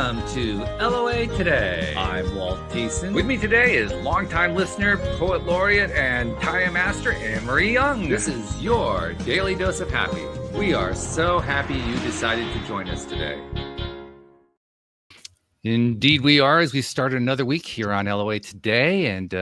Welcome to LOA Today. I'm Walt Thiessen. With me today is longtime listener, poet laureate, and tie master Anne-Marie Young. This is your daily dose of happy. We are so happy you decided to join us today. Indeed, we are, as we start another week here on LOA Today. And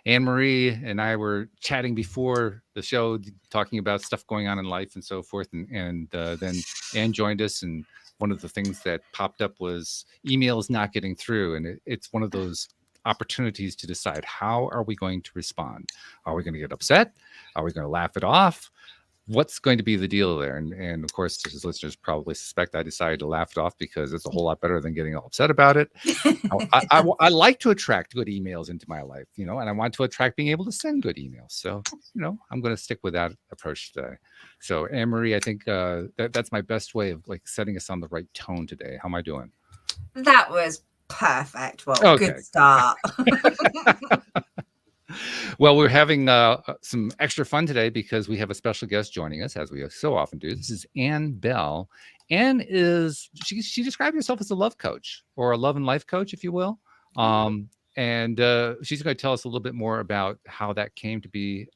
Anne-Marie and I were chatting before the show, talking about stuff going on in life and so forth. And then Anne joined us, and one of the things that popped up was emails not getting through. And it's one of those opportunities to decide, how are we going to respond? Are we going to get upset? Are we going to laugh it off? What's going to be the deal there? And of course, as listeners probably suspect, I decided to laugh it off because it's a whole lot better than getting all upset about it. I like to attract good emails into my life, and I want to attract being able to send good emails. So, I'm going to stick with that approach today. So, Anne-Marie, I think that's my best way of setting us on the right tone today. How am I doing? That was perfect. Well, okay. Good start. Well, we're having some extra fun today because we have a special guest joining us, as we so often do. This is Anne Bell. Anne she described herself as a love coach, or a love and life coach, if you will. And she's going to tell us a little bit more about how that came to be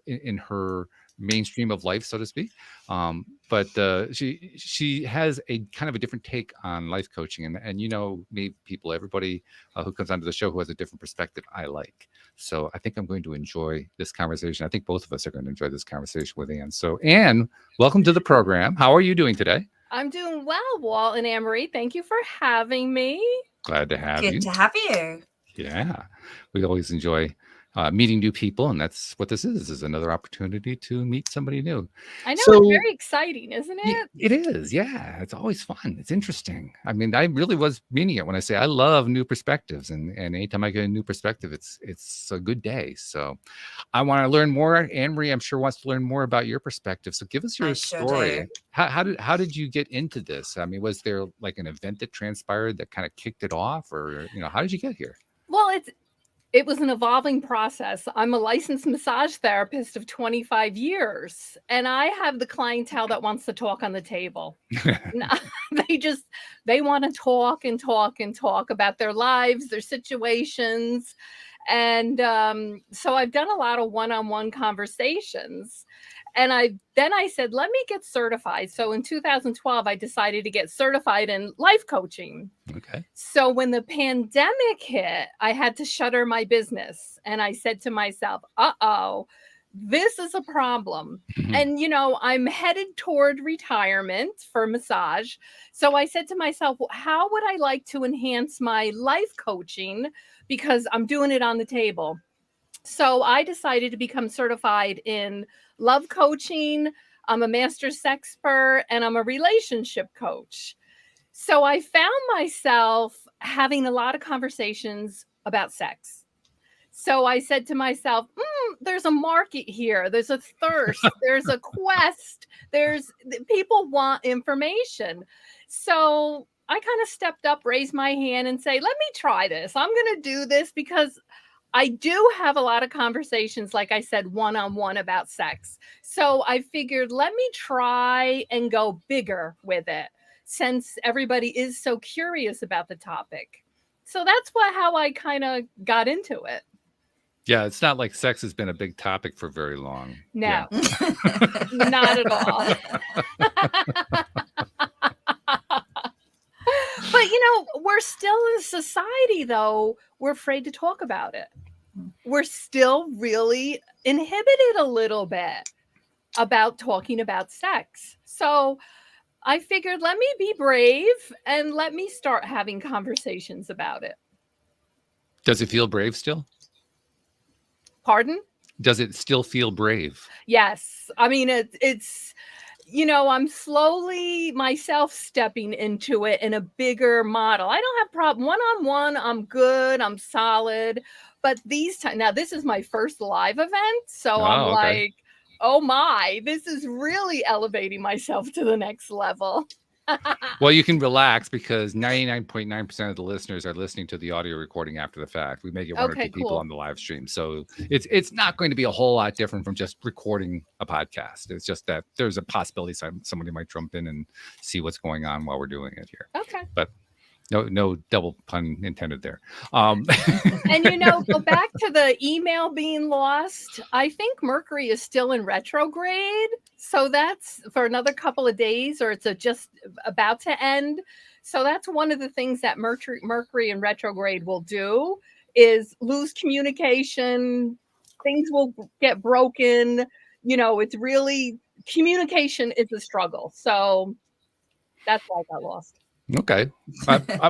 in her mainstream of life, so to speak. But she has a kind of a different take on life coaching, and people, everybody who comes onto the show who has a different perspective, I like. So I think I'm going to enjoy this conversation. I think both of us are going to enjoy this conversation with Anne. So Anne, welcome to the program. How are you doing today? I'm doing well, Walt and Anne-Marie. Thank you for having me. Glad to have you. Good to have you. Yeah, we always enjoy meeting new people, and that's what this is another opportunity to meet somebody new. I know, it's very exciting, isn't it? It is, yeah. It's always fun. It's interesting. I mean, I really was meaning it when I say I love new perspectives, and anytime I get a new perspective, it's a good day. So I want to learn more. Anne-Marie, I'm sure, wants to learn more about your perspective. So give us your story. How did you get into this? I mean, was there like an event that transpired that kind of kicked it off, or how did you get here? Well, it was an evolving process. I'm a licensed massage therapist of 25 years, and I have the clientele that wants to talk on the table. They want to talk and talk and talk about their lives, their situations. And so I've done a lot of one-on-one conversations. And I said, let me get certified. So in 2012, I decided to get certified in life coaching. Okay. So when the pandemic hit, I had to shutter my business. And I said to myself, this is a problem. Mm-hmm. And, I'm headed toward retirement for massage. So I said to myself, well, how would I like to enhance my life coaching? Because I'm doing it on the table. So I decided to become certified in love coaching. I'm a master sexpert, and I'm a relationship coach. So I found myself having a lot of conversations about sex. So I said to myself, there's a market here. There's a thirst. There's a quest. People want information. So I kind of stepped up, raised my hand, and say, let me try this. I'm going to do this because I do have a lot of conversations, like I said, one-on-one about sex. So I figured, let me try and go bigger with it, since everybody is so curious about the topic. So that's how I kind of got into it. Yeah, it's not like sex has been a big topic for very long. No, not at all. But, we're still in society, though, we're afraid to talk about it. We're still really inhibited a little bit about talking about sex. So I figured, let me be brave and let me start having conversations about it. Does it feel brave still? Pardon? Does it still feel brave? Yes. I mean, it's I'm slowly myself stepping into it in a bigger model. I don't have problem. One-on-one, I'm good. I'm solid. But now this is my first live event. So I'm like, oh my, this is really elevating myself to the next level. Well, you can relax because 99.9% of the listeners are listening to the audio recording after the fact. We may get one or two people on the live stream. So it's not going to be a whole lot different from just recording a podcast. It's just that there's a possibility somebody might jump in and see what's going on while we're doing it here. Okay. But No double pun intended there. And go back to the email being lost. I think Mercury is still in retrograde. So that's for another couple of days, or it's just about to end. So that's one of the things that Mercury in retrograde will do is lose communication. Things will get broken. It's really, communication is a struggle. So that's why I got lost. Okay.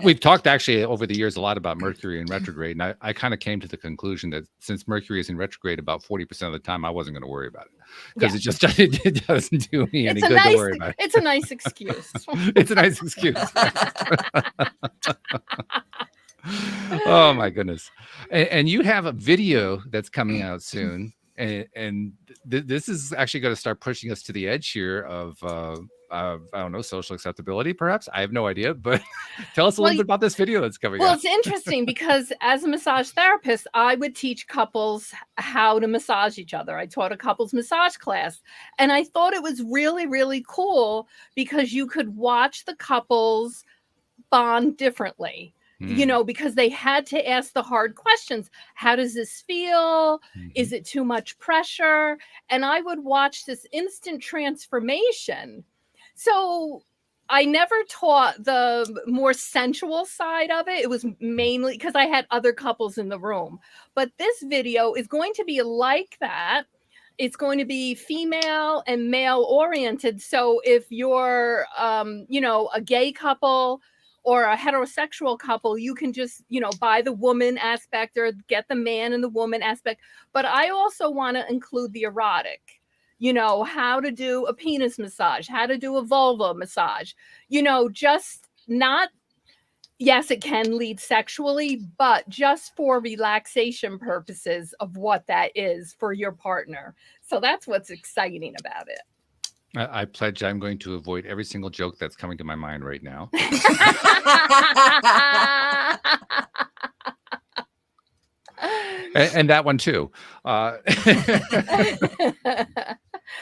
We've talked actually over the years a lot about Mercury in retrograde, and I kind of came to the conclusion that since Mercury is in retrograde about 40% of the time, I wasn't going to worry about it because it doesn't do me any good to worry about it. It's a nice excuse. It's a nice excuse. Oh my goodness. And you have a video that's coming out soon, and this is actually going to start pushing us to the edge here of I don't know, social acceptability, perhaps. I have no idea, but tell us a little bit about this video that's coming out. Well, it's interesting because as a massage therapist, I would teach couples how to massage each other. I taught a couples massage class, and I thought it was really, really cool because you could watch the couples bond differently. Because they had to ask the hard questions. How does this feel? Is it too much pressure? And I would watch this instant transformation. So I never taught the more sensual side of it. It was mainly because I had other couples in the room. But this video is going to be like that. It's going to be female and male oriented. So if you're, a gay couple or a heterosexual couple, you can just, buy the woman aspect or get the man and the woman aspect. But I also want to include the erotic. How to do a penis massage, how to do a vulva massage, just not, yes, it can lead sexually, but just for relaxation purposes of what that is for your partner. So that's what's exciting about it. I pledge I'm going to avoid every single joke that's coming to my mind right now. and that one too.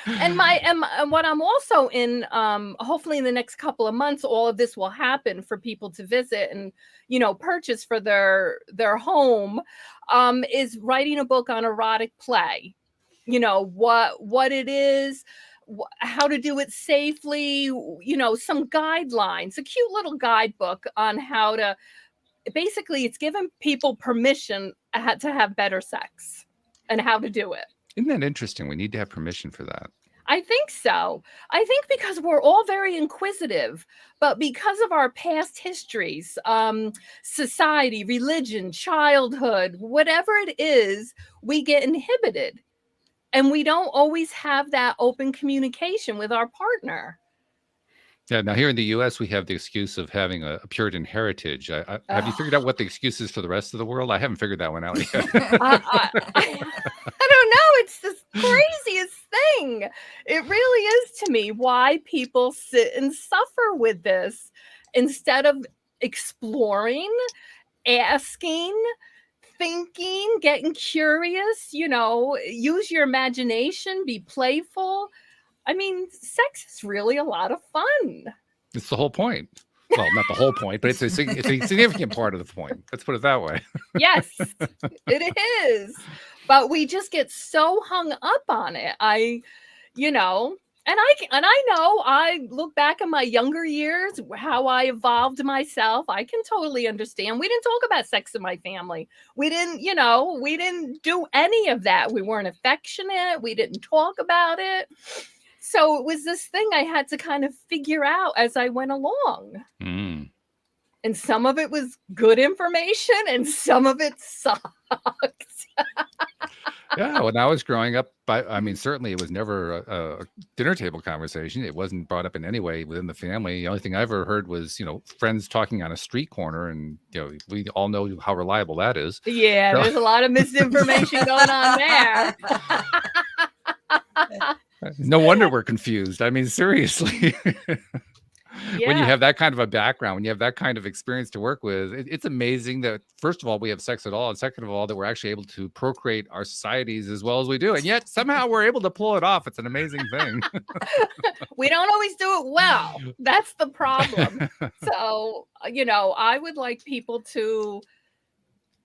And what I'm also in, hopefully in the next couple of months, all of this will happen for people to visit and, purchase for their home, is writing a book on erotic play. What it is, how to do it safely, some guidelines, a cute little guidebook on how to, basically it's giving people permission to have better sex and how to do it. Isn't that interesting? We need to have permission for that. I think so. I think because we're all very inquisitive, but because of our past histories, society, religion, childhood, whatever it is, we get inhibited. And we don't always have that open communication with our partner. Yeah. Now, here in the U.S., we have the excuse of having a Puritan heritage. Have you figured out what the excuse is for the rest of the world? I haven't figured that one out yet. I don't know. It's the craziest thing. It really is to me why people sit and suffer with this instead of exploring, asking, thinking, getting curious, use your imagination, be playful. I mean, sex is really a lot of fun. It's the whole point. Well, not the whole point, but it's a significant part of the point. Let's put it that way. Yes, it is. But we just get so hung up on it. And I know I look back at my younger years, how I evolved myself. I can totally understand. We didn't talk about sex in my family. We didn't do any of that. We weren't affectionate. We didn't talk about it. So it was this thing I had to kind of figure out as I went along. And some of it was good information and some of it sucked. Yeah, when I was growing up, certainly it was never a dinner table conversation. It wasn't brought up in any way within the family. The only thing I ever heard was, friends talking on a street corner, and we all know how reliable that is. Yeah, there's a lot of misinformation going on there. No wonder we're confused. I mean, seriously. when you Yeah. have that kind of a background, when you have that kind of experience to work with, it's amazing that first of all we have sex at all, and second of all that we're actually able to procreate our societies as well as we do, and yet somehow we're able to pull it off. It's an amazing thing. We don't always do it well. That's the problem. So, I would like people to,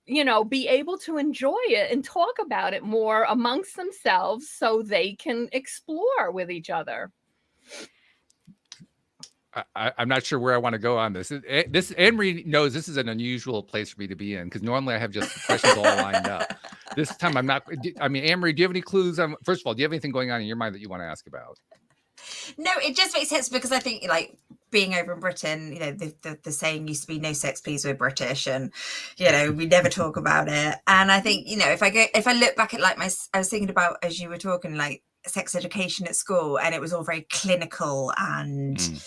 be able to enjoy it and talk about it more amongst themselves so they can explore with each other. I'm not sure where I want to go on this. This Anne-Marie knows this is an unusual place for me to be in because normally I have just questions all lined up. This time I'm not. I mean, Anne-Marie, do you have any clues? First of all, do you have anything going on in your mind that you want to ask about? No, it just makes sense because I think like being over in Britain, the saying used to be no sex please, we're British, and we never talk about it. And I think if I look back at like I was thinking about as you were talking like sex education at school, and it was all very clinical and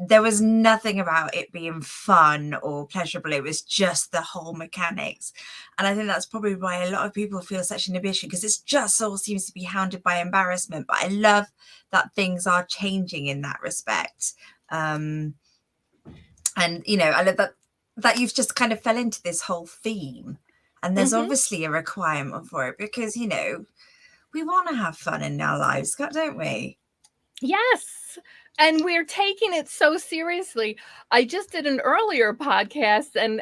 there was nothing about it being fun or pleasurable. It was just the whole mechanics. And I think that's probably why a lot of people feel such inhibition, because it's just all seems to be hounded by embarrassment. But I love that things are changing in that respect. And, I love that you've just kind of fell into this whole theme. And there's obviously a requirement for it because, we want to have fun in our lives, don't we? Yes. And we're taking it so seriously. I just did an earlier podcast, and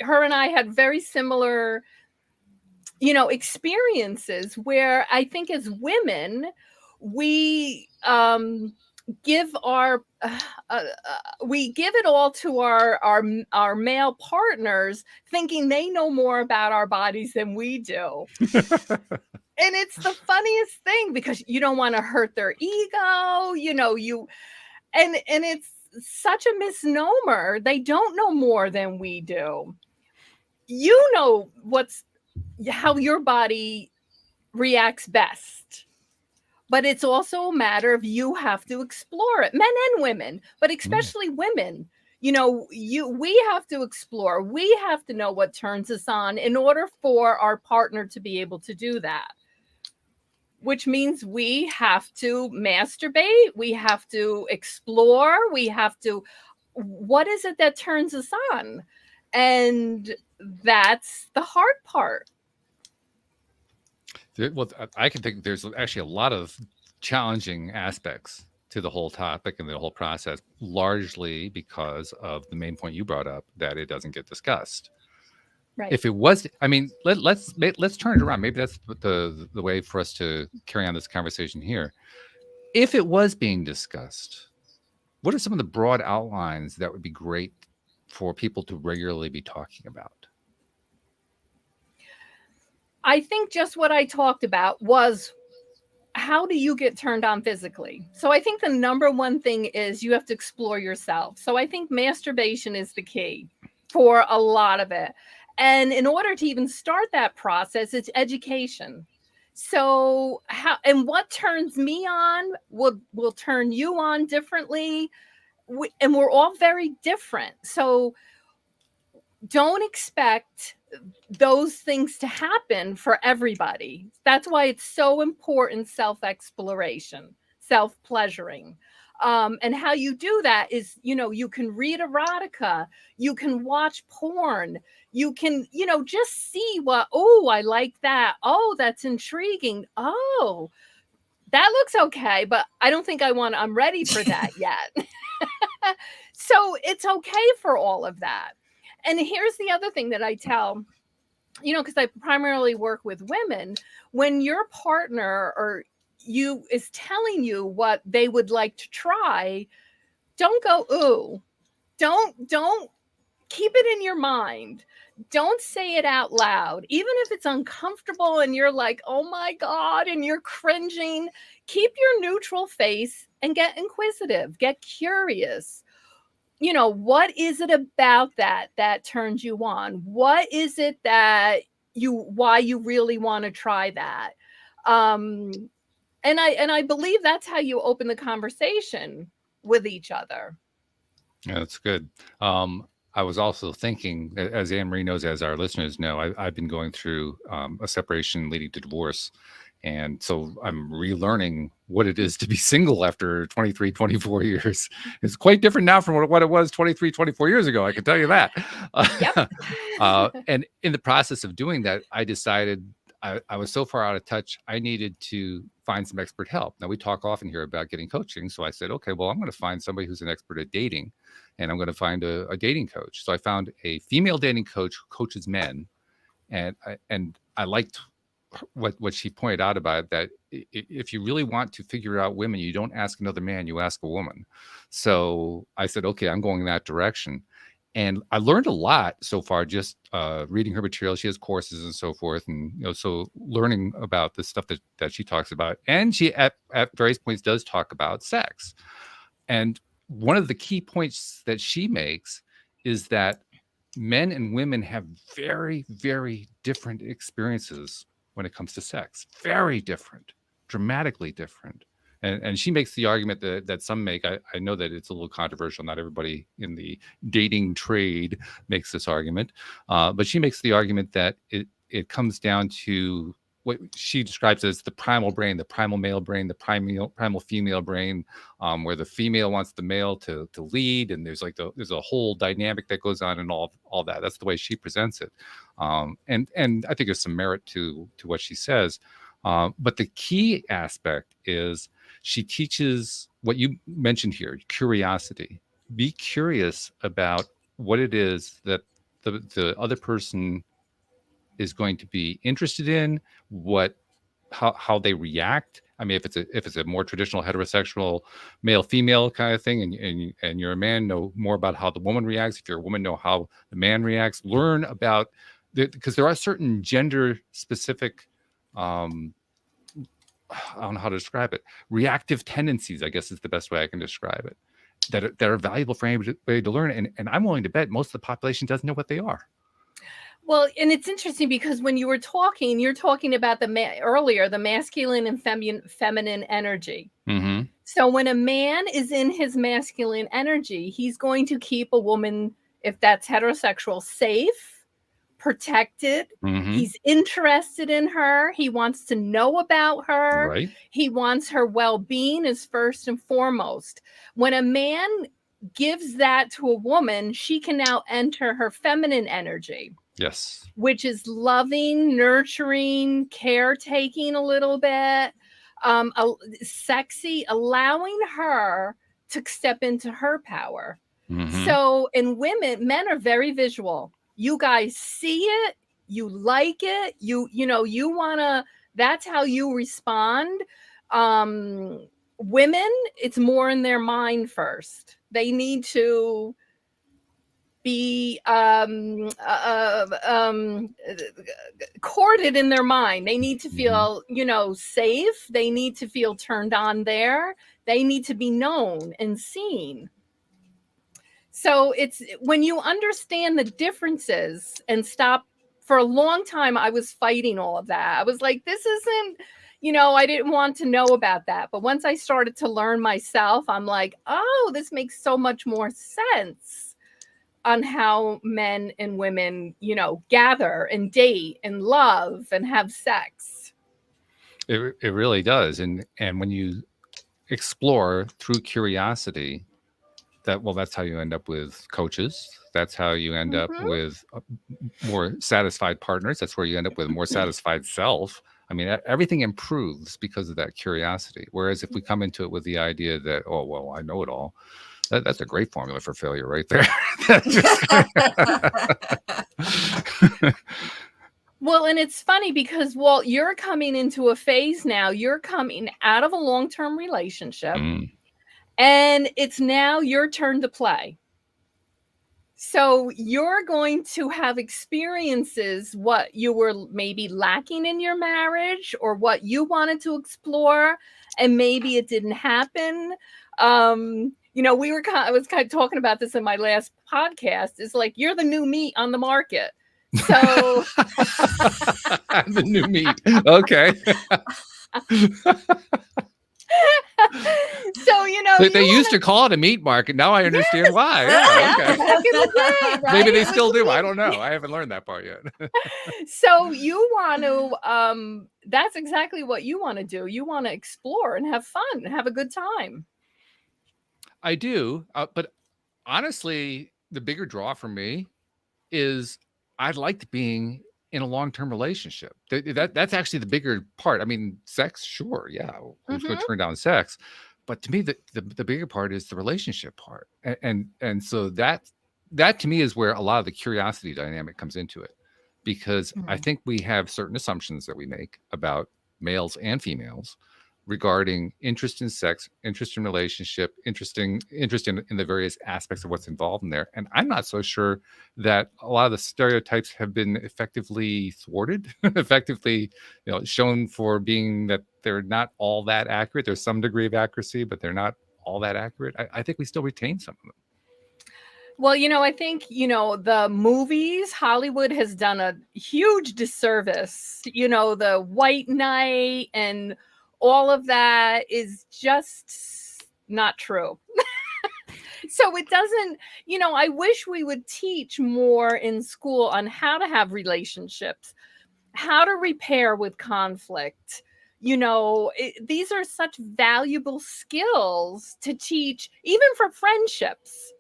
her and I had very similar, experiences where I think as women we give we give it all to our male partners, thinking they know more about our bodies than we do. And it's the funniest thing because you don't want to hurt their ego, and it's such a misnomer. They don't know more than we do. You know how your body reacts best. But it's also a matter of you have to explore it, men and women, but especially women. We have to explore. We have to know what turns us on in order for our partner to be able to do that. Which means we have to masturbate, we have to explore, what is it that turns us on? And that's the hard part. Well, I can think there's actually a lot of challenging aspects to the whole topic and the whole process, largely because of the main point you brought up, that it doesn't get discussed. Right. If it was, I mean, let's turn it around. Maybe that's the way for us to carry on this conversation here. If it was being discussed, what are some of the broad outlines that would be great for people to regularly be talking about? I think just what I talked about was, how do you get turned on physically? So I think the number one thing is you have to explore yourself. So I think masturbation is the key for a lot of it. And in order to even start that process, it's education. So what turns me on will turn you on differently. And we're all very different. So don't expect those things to happen for everybody. That's why it's so important, self-exploration, self-pleasuring. And how you do that is, you can read erotica, you can watch porn, you can, just see I like that. Oh, that's intriguing. Oh, that looks okay, but I don't think I'm ready for that yet. So it's okay for all of that. And here's the other thing that I tell, because I primarily work with women, when your partner or you is telling you what they would like to try, don't go, ooh, don't keep it in your mind. Don't say it out loud. Even if it's uncomfortable and you're like, oh my God, and you're cringing, keep your neutral face and get inquisitive, get curious. What is it about that turns you on? What is it that why you really want to try that? And I believe that's how you open the conversation with each other. Yeah, that's good. I was also thinking, as Anne-Marie knows, as our listeners know, I've been going through a separation leading to divorce. And so I'm relearning what it is to be single after 23, 24 years. It's quite different now from what it was 23, 24 years ago. I can tell you that. Yep. And in the process of doing that, I decided I was so far out of touch, I needed to find some expert help. Now, we talk often here about getting coaching. So I said, okay, well, I'm going to find somebody who's an expert at dating, and I'm going to find a dating coach. So I found a female dating coach who coaches men. And I liked what she pointed out about it, that if you really want to figure out women, you don't ask another man, you ask a woman. So I said, okay, I'm going that direction. And I learned a lot so far just reading her material. She has courses and so forth, and so learning about the stuff that she talks about. And she at various points does talk about sex. And one of the key points that she makes is that men and women have very, very different experiences when it comes to sex. Very different, dramatically different. And she makes the argument that some make. I know that it's a little controversial. Not everybody in the dating trade makes this argument, but she makes the argument that it comes down to what she describes as the primal brain, the primal male brain, the primal female brain, where the female wants the male to lead, and there's a whole dynamic that goes on and all that. That's the way she presents it, and I think there's some merit to what she says. But the key aspect is she teaches what you mentioned here: curiosity. Be curious about what it is that the other person is going to be interested in, how they react. I mean, if it's a more traditional heterosexual male female kind of thing, and you're a man, know more about how the woman reacts. If you're a woman, know how the man reacts. Learn about because there are certain gender specific I don't know how to describe it. Reactive tendencies, I guess, is the best way I can describe it. That are valuable for anybody to learn, and I'm willing to bet most of the population doesn't know what they are. Well, and it's interesting because when you were talking, you're talking about earlier the masculine and feminine energy. Mm-hmm. So when a man is in his masculine energy, he's going to keep a woman, if that's heterosexual, safe, protected. Mm-hmm. He's interested in her. He wants to know about her. Right. He wants her well-being is first and foremost. When a man gives that to a woman, she can now enter her feminine energy. Yes. Which is loving, nurturing, caretaking a little bit, sexy, allowing her to step into her power. Mm-hmm. So in men are very visual. You guys see it, you like it, you want to, that's how you respond. Women, it's more in their mind first. They need to be courted in their mind. They need to feel, safe. They need to feel turned on there. They need to be known and seen. So it's when you understand the differences and stop. For a long time, I was fighting all of that. I was like, this isn't, I didn't want to know about that. But once I started to learn myself, I'm like, oh, this makes so much more sense on how men and women, gather and date and love and have sex. It really does. And when you explore through curiosity, that's how you end up with coaches. That's how you end up with more satisfied partners. That's where you end up with a more satisfied self. I mean, everything improves because of that curiosity. Whereas if we come into it with the idea that, oh, well, I know it all, that's a great formula for failure right there. Well, and it's funny because, Walt, you're coming into a phase now. You're coming out of a long-term relationship. And it's now your turn to play. So you're going to have experiences, what you were maybe lacking in your marriage or what you wanted to explore, and maybe it didn't happen. I was kind of talking about this in my last podcast. It's like, you're the new meat on the market. So the new meat. Okay. So, They used to call it a meat market. Now I understand why. Yeah, okay. back in the day, right? Maybe they It was still a do. meat- I don't know. I haven't learned that part yet. So you want to, that's exactly what you want to do. You want to explore and have fun and have a good time. I do, but honestly, the bigger draw for me is I liked being in a long-term relationship. That's actually the bigger part. I mean, sex, sure, yeah, who's going to turn down sex? But to me, the bigger part is the relationship part, and so that to me is where a lot of the curiosity dynamic comes into it, because I think we have certain assumptions that we make about males and females regarding interest in sex, interest in relationship, interest in the various aspects of what's involved in there. And I'm not so sure that a lot of the stereotypes have been effectively thwarted, effectively, shown for being that they're not all that accurate. There's some degree of accuracy, but they're not all that accurate. I think we still retain some of them. Well, I think, the movies, Hollywood has done a huge disservice. The White Knight and all of that is just not true. So it doesn't, I wish we would teach more in school on how to have relationships, how to repair with conflict. These are such valuable skills to teach, even for friendships.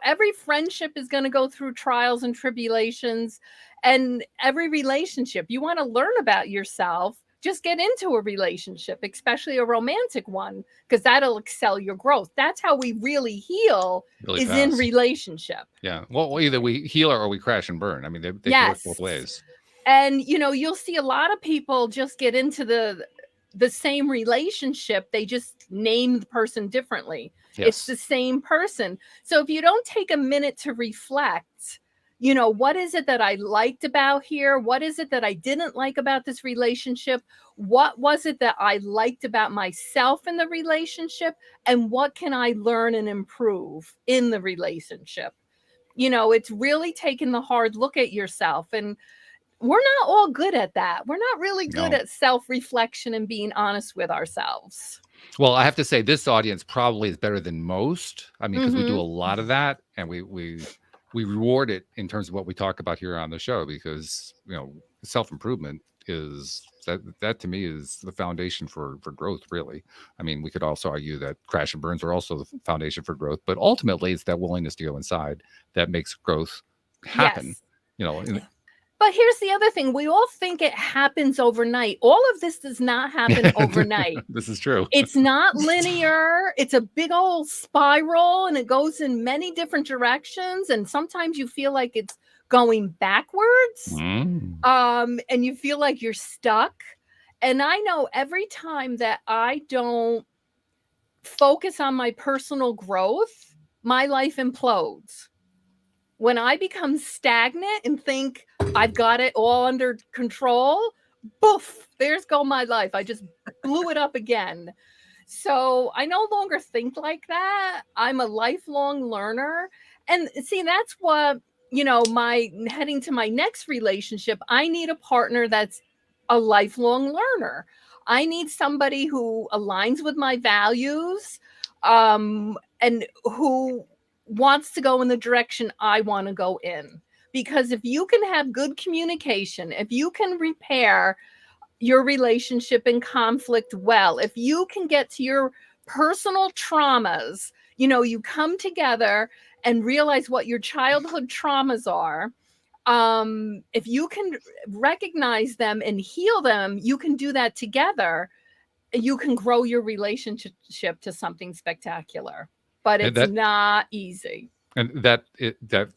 Every friendship is going to go through trials and tribulations, and every relationship, you want to learn about yourself. Just get into a relationship, especially a romantic one, because that'll excel your growth. That's how we really heal, Really is fast. in relationship. Yeah. Well, either we heal or we crash and burn. I mean, they Yes. work both ways. And, you'll see a lot of people just get into the same relationship. They just name the person differently. Yes. It's the same person. So if you don't take a minute to reflect, what is it that I liked about here? What is it that I didn't like about this relationship? What was it that I liked about myself in the relationship? And what can I learn and improve in the relationship? It's really taking the hard look at yourself. And we're not all good at that. We're not really good at self-reflection and being honest with ourselves. Well, I have to say this audience probably is better than most. I mean, because we do a lot of that, and we reward it in terms of what we talk about here on the show, because self-improvement is that to me is the foundation for growth, really. I mean, we could also argue that crash and burns are also the foundation for growth, but ultimately it's that willingness to go inside that makes growth happen. Yes. But here's the other thing. We all think it happens overnight. All of this does not happen overnight. This is true. It's not linear. It's a big old spiral, and it goes in many different directions. And sometimes you feel like it's going backwards. And you feel like you're stuck. And I know every time that I don't focus on my personal growth, my life implodes. When I become stagnant and think I've got it all under control, boof, there's go my life. I just blew it up again. So I no longer think like that. I'm a lifelong learner. And see, that's what, my heading to my next relationship, I need a partner that's a lifelong learner. I need somebody who aligns with my values, and who wants to go in the direction I want to go in. Because if you can have good communication, if you can repair your relationship and conflict well, if you can get to your personal traumas, you come together and realize what your childhood traumas are. If you can recognize them and heal them, you can do that together. You can grow your relationship to something spectacular. But it's not easy. And that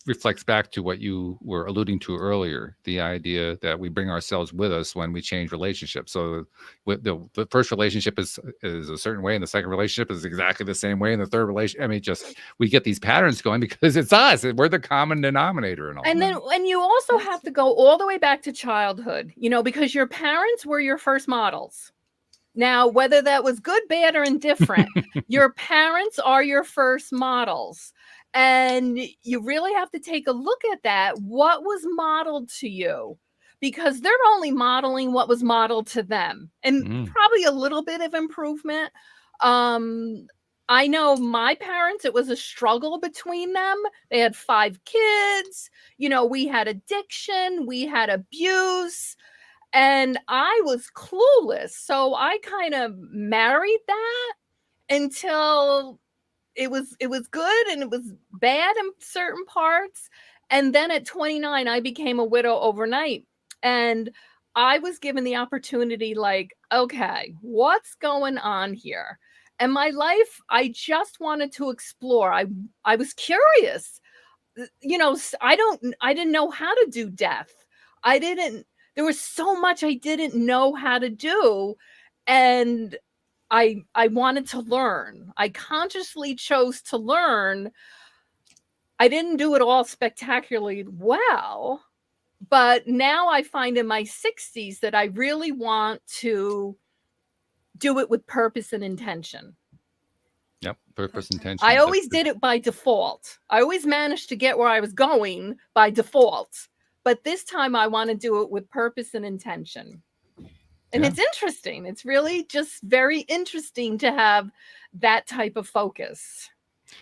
reflects back to what you were alluding to earlier, the idea that we bring ourselves with us when we change relationships. So the first relationship is a certain way, and the second relationship is exactly the same way, and the third relationship, I mean, just we get these patterns going because it's us. We're the common denominator and all. And then, and you also have to go all the way back to childhood, because your parents were your first models. Now, whether that was good, bad, or indifferent, your parents are your first models. And you really have to take a look at that. What was modeled to you? because they're only modeling what was modeled to them, and probably a little bit of improvement. I know my parents, it was a struggle between them. They had 5 kids. You know, we had addiction, we had abuse, and I was clueless. So I kind of married that until it was good and it was bad in certain parts. And then at 29, I became a widow overnight. And I was given the opportunity, like, okay, what's going on here? And my life, I just wanted to explore. I was curious. You know, I didn't know how to do death. There was so much I didn't know how to do. And I wanted to learn. I consciously chose to learn. I didn't do it all spectacularly well, but now I find in my 60s that I really want to do it with purpose and intention. Yep, purpose, intention. I always did it by default. I always managed to get where I was going by default, but this time I want to do it with purpose and intention. And it's interesting. It's really just very interesting to have that type of focus.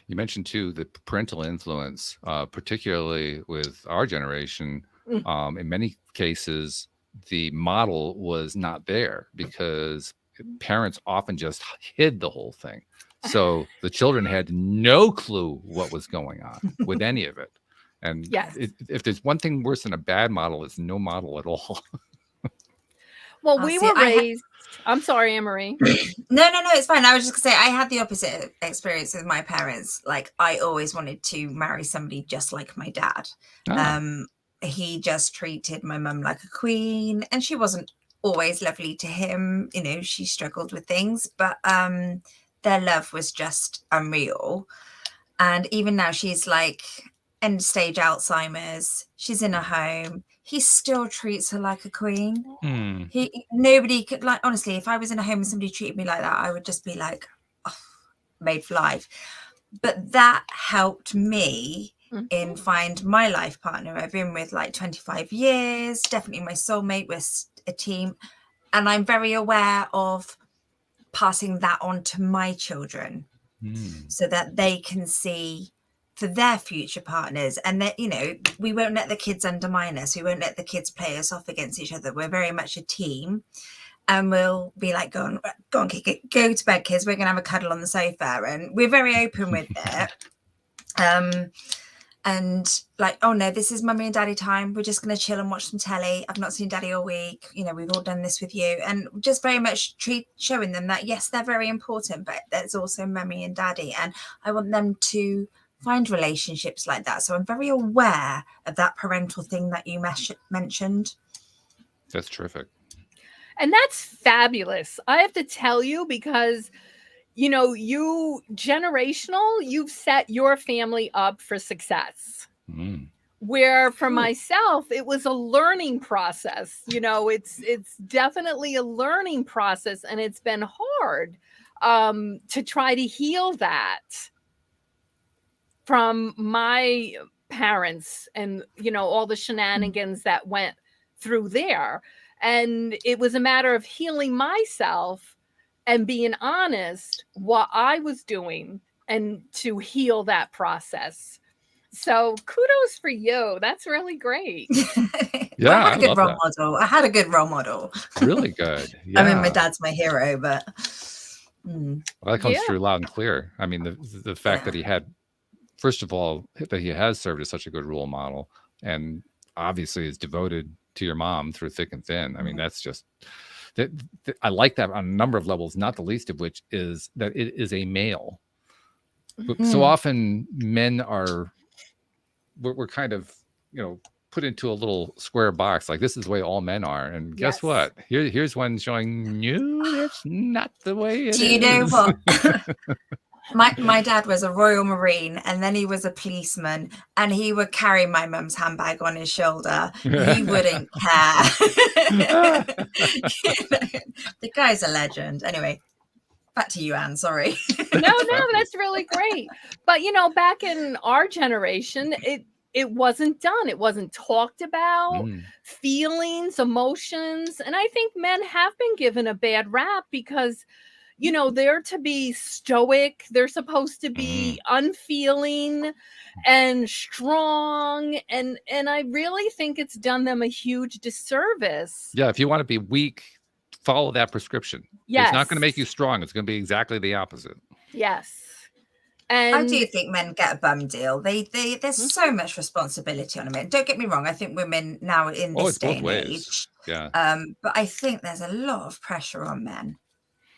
You mentioned too the parental influence, particularly with our generation. In many cases, the model was not there because parents often just hid the whole thing. So the children had no clue what was going on with any of it. And if there's one thing worse than a bad model, it's no model at all. Well, we were raised. I'm sorry, Anne-Marie. No, it's fine. I was just gonna say I had the opposite experience with my parents. Like, I always wanted to marry somebody just like my dad. He just treated my mum like a queen, and she wasn't always lovely to him. You know, she struggled with things, but their love was just unreal. And even now, she's like end stage Alzheimer's. She's in a home. He still treats her like a queen. Nobody could, like, honestly, if I was in a home and somebody treated me like that, I would just be like, oh, made for life. But that helped me in find my life partner. I've been with like 25 years, definitely my soulmate. We're a team. And I'm very aware of passing that on to my children so that they can see for their future partners, and that, you know, we won't let the kids undermine us. We won't let the kids play us off against each other. We're very much a team, and we'll be like, go on, go to bed, kids. We're gonna have a cuddle on the sofa, and we're very open with it. And like, oh no, this is mummy and daddy time. We're just gonna chill and watch some telly. I've not seen daddy all week. You know, we've all done this with you, and just very much showing them that yes, they're very important, but there's also mummy and daddy, and I want them to find relationships like that. So I'm very aware of that parental thing that you mentioned. That's terrific. And that's fabulous. I have to tell you, because, you know, you've set your family up for success. Where for myself, it was a learning process. You know, it's definitely a learning process, and it's been hard to try to heal that from my parents and, you know, all the shenanigans that went through there. And it was a matter of healing myself and being honest what I was doing and to heal that process. So kudos for you. That's really great. Yeah, I had a good role model. I had a good role model. Really good. Yeah. I mean, my dad's my hero, but well, that comes through loud and clear. I mean, the fact that he had, first of all, that he has served as such a good role model, and obviously is devoted to your mom through thick and thin. I mean, that's just that. I like that on a number of levels, not the least of which is that it is a male. So often men are, we're kind of, you know, put into a little square box, like this is the way all men are. And guess what? Here's one showing you that's not the way it is. Do you know what? My dad was a Royal Marine, and then he was a policeman, and he would carry my mum's handbag on his shoulder. He wouldn't care. The guy's a legend. Anyway, back to you, Anne. Sorry. No, that's really great. But, you know, back in our generation, it wasn't done. It wasn't talked about. Mm. Feelings, emotions. And I think men have been given a bad rap because, you know, they're to be stoic. They're supposed to be unfeeling and strong. And I really think it's done them a huge disservice. Yeah, if you want to be weak, follow that prescription. Yes. It's not going to make you strong. It's going to be exactly the opposite. Yes. I And do think men get a bum deal. There's so much responsibility on men. Don't get me wrong. I think women now in this it's day both and ways. age, Yeah. but I think there's a lot of pressure on men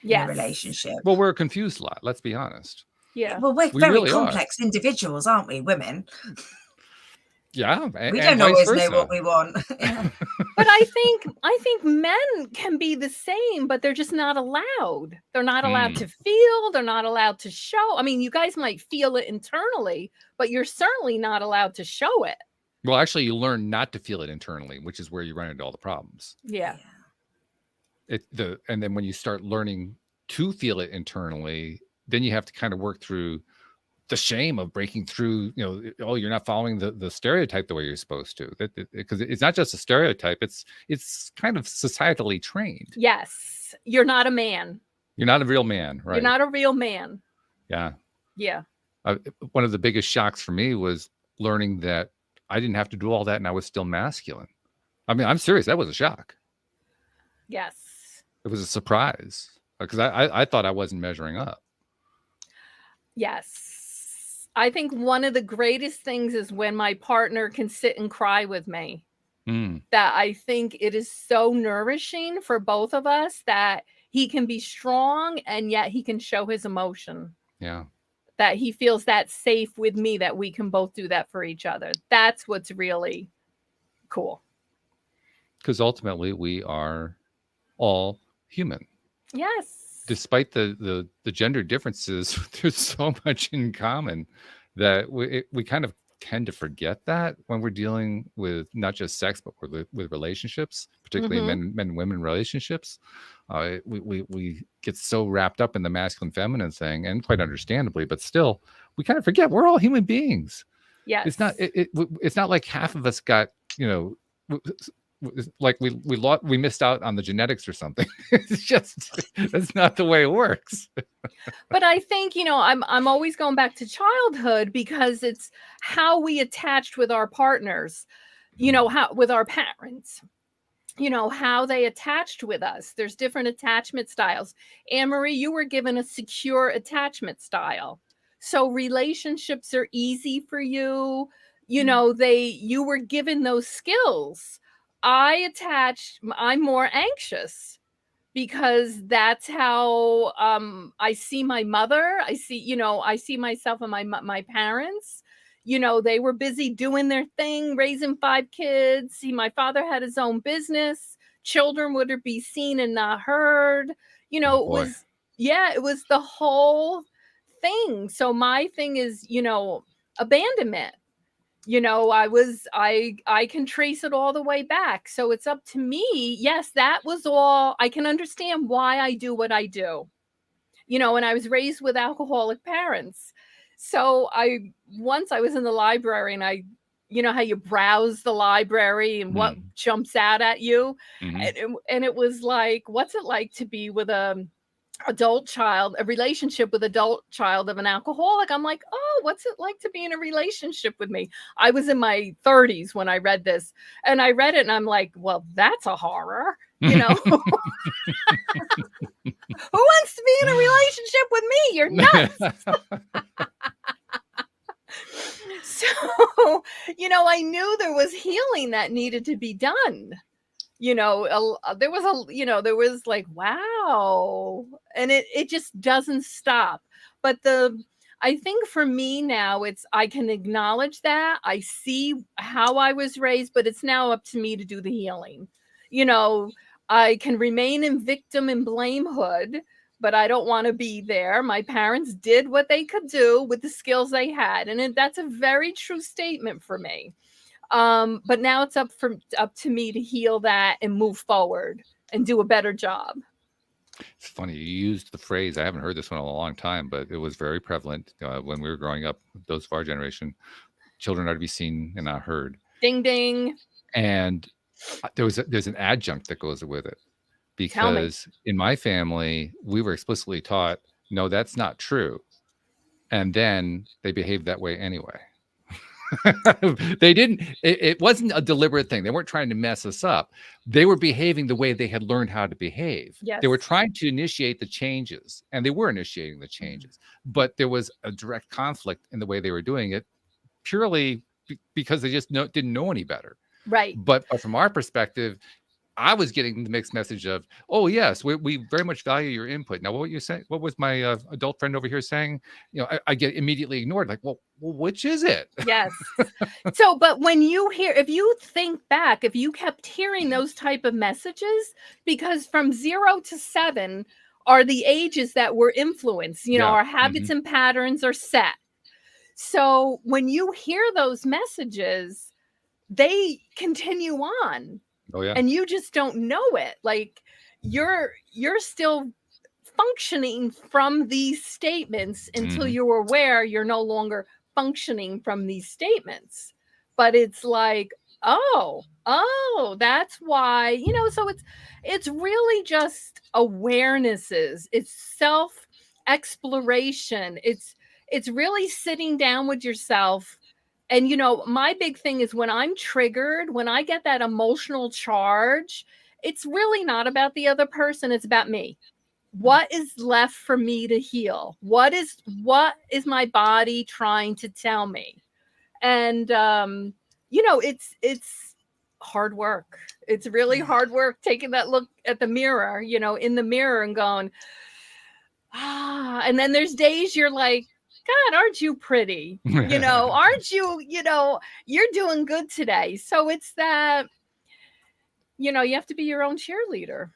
in yes. a relationship. Well, we're a confused lot. Let's be honest. Yeah. Well, we're We very really are. complex individuals, aren't we, women? Yeah, We and don't vice always versa. know what we want. Yeah. But I think men can be the same, but they're just not allowed. They're not allowed to feel. They're not allowed to show. I mean, you guys might feel it internally, but you're certainly not allowed to show it. Well, actually, you learn not to feel it internally, which is where you run into all the problems. Yeah. And then when you start learning to feel it internally, then you have to kind of work through the shame of breaking through, you know, oh, you're not following the stereotype the way you're supposed to. Because it's not just a stereotype, it's kind of societally trained. Yes. You're not a man. You're not a real man, right? You're not a real man. Yeah. Yeah. One of the biggest shocks for me was learning that I didn't have to do all that and I was still masculine. I mean, I'm serious. That was a shock. Yes. It was a surprise because I thought I wasn't measuring up. Yes. I think one of the greatest things is when my partner can sit and cry with me. That I think it is so nourishing for both of us that he can be strong and yet he can show his emotion. Yeah. That he feels that safe with me, that we can both do that for each other. That's what's really cool. Because ultimately we are all human. Yes. Despite the gender differences, there's so much in common that we kind of tend to forget that when we're dealing with not just sex, but with relationships, particularly men and women relationships. We get so wrapped up in the masculine feminine thing, and quite understandably, but still, we kind of forget we're all human beings. Yes. It's not like half of us got, you know, like we missed out on the genetics or something. It's just, that's not the way it works. But I think, you know, I'm always going back to childhood because it's how we attached with our partners, you know, how with our parents, you know, how they attached with us. There's different attachment styles. Anne-Marie, you were given a secure attachment style. So relationships are easy for you. You know, you were given those skills. I'm more anxious because that's how I see my mother. I see myself and my parents. You know, they were busy doing their thing, raising 5 kids. See, my father had his own business. Children would be seen and not heard. You know, it was the whole thing. So my thing is, you know, abandonment. You know, I can trace it all the way back. So it's up to me. Yes, that was all. I can understand why I do what I do. You know, and I was raised with alcoholic parents. So once I was in the library and you know how you browse the library and what jumps out at you. And it was like, what's it like to be with a relationship with adult child of an alcoholic? I'm like, oh, what's it like to be in a relationship with me? I was in my 30s when I read this, and I read it and I'm like, well, that's a horror, you know. Who wants to be in a relationship with me? You're nuts. So, you know, I knew there was healing that needed to be done. You know, there was like, wow. And it just doesn't stop. But I think for me now, I can acknowledge that. I see how I was raised, but it's now up to me to do the healing. You know, I can remain in victim and blamehood, but I don't want to be there. My parents did what they could do with the skills they had. And that's a very true statement for me. But now it's up to me to heal that and move forward and do a better job. It's funny you used the phrase. I haven't heard this one in a long time, but it was very prevalent when we were growing up. Those of our generation, children are to be seen and not heard. Ding ding. And there's an adjunct that goes with it, Tell me. because in my family we were explicitly taught, no, that's not true, and then they behaved that way anyway. They didn't, it wasn't a deliberate thing. They weren't trying to mess us up. They were behaving the way they had learned how to behave. Yes. They were trying to initiate the changes, and they were initiating the changes, but there was a direct conflict in the way they were doing it, purely because they just didn't know any better. Right. But from our perspective, I was getting the mixed message of, oh yes, we very much value your input. Now, what you saying? What was my adult friend over here saying? You know, I get immediately ignored. Like, well, which is it? Yes. So, but when you hear, if you think back, if you kept hearing those type of messages, because from 0 to 7 are the ages that were influenced, you know, Yeah. our habits and patterns are set. So when you hear those messages, they continue on. Oh yeah. And you just don't know it. Like you're still functioning from these statements until you're aware you're no longer functioning from these statements. But it's like, oh, that's why, you know, so it's really just awarenesses. It's self exploration. It's really sitting down with yourself. And, you know, my big thing is when I'm triggered, when I get that emotional charge, it's really not about the other person. It's about me. What is left for me to heal? What is my body trying to tell me? And, you know, it's hard work. It's really hard work taking that look at the mirror, you know, in the mirror and going, and then there's days you're like, God, aren't you pretty? You know, aren't you, you know, you're doing good today. So it's that, you know, you have to be your own cheerleader.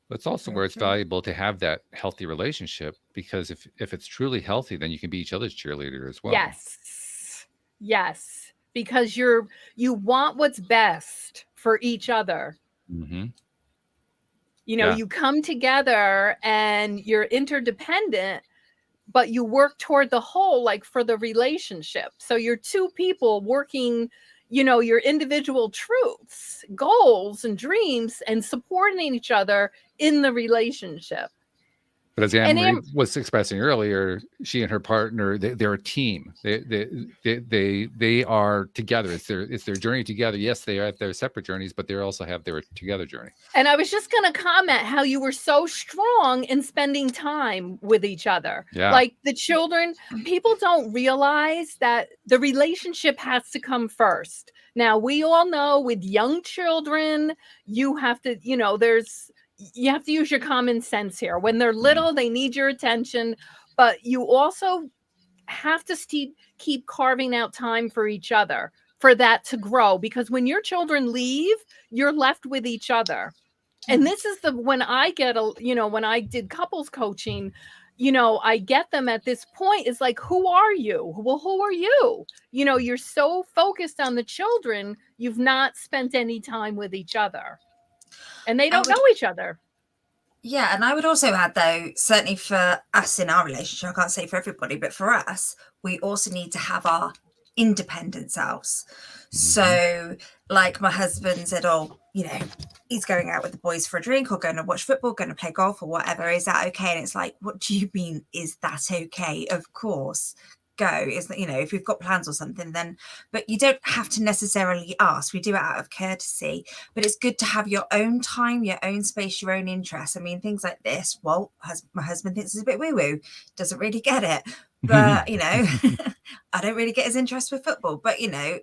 It's also where it's valuable to have that healthy relationship, because if it's truly healthy, then you can be each other's cheerleader as well. Yes. Because you want what's best for each other. Mm-hmm. You know, you come together and you're interdependent, but you work toward the whole, like for the relationship. So you're two people working, you know, your individual truths, goals, and dreams, and supporting each other in the relationship. But as Anne-Marie was expressing earlier, she and her partner, they're a team. They are together. It's their journey together. Yes, they have their separate journeys, but they also have their together journey. And I was just going to comment how you were so strong in spending time with each other. Yeah. Like the children, people don't realize that the relationship has to come first. Now, we all know with young children, you have to, you know, you have to use your common sense here. When they're little, they need your attention, but you also have to keep carving out time for each other for that to grow. Because when your children leave, you're left with each other. And this is when I when I did couples coaching, you know, I get them at this point. It's like, who are you? Well, who are you? You know, you're so focused on the children, you've not spent any time with each other. And they don't know each other. Yeah, and I would also add, though, certainly for us in our relationship, I can't say for everybody, but for us, we also need to have our independent selves. So, like my husband said, oh, you know, he's going out with the boys for a drink or going to watch football, going to play golf or whatever. Is that okay? And it's like, what do you mean, is that okay? Of course. Go, is that, you know, if we've got plans or something, then, but you don't have to necessarily ask. We do it out of courtesy, but it's good to have your own time, your own space, your own interests. I mean, things like this, well, my husband thinks it's a bit woo-woo, doesn't really get it, but you know, I don't really get his interest with football, but you know,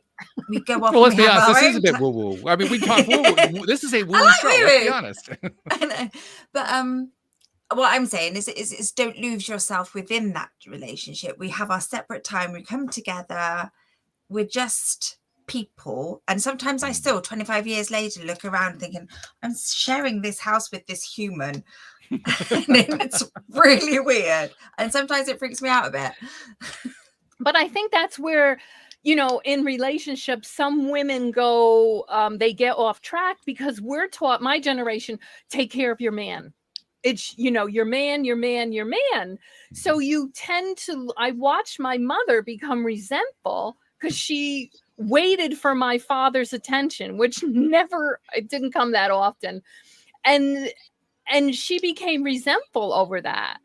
we go off. Well, let's be honest, this is a bit woo-woo. I mean, we talk woo-woo. This is a woo-woo show, let's be honest. I know, but what I'm saying is don't lose yourself within that relationship. We have our separate time. We come together. We're just people. And sometimes I still, 25 years later, look around thinking, I'm sharing this house with this human. And it's really weird. And sometimes it freaks me out a bit. But I think that's where, you know, in relationships, some women go, they get off track because we're taught, my generation, take care of your man. It's, your man, your man, your man. So you tend to, I watched my mother become resentful because she waited for my father's attention, which it didn't come that often. And she became resentful over that.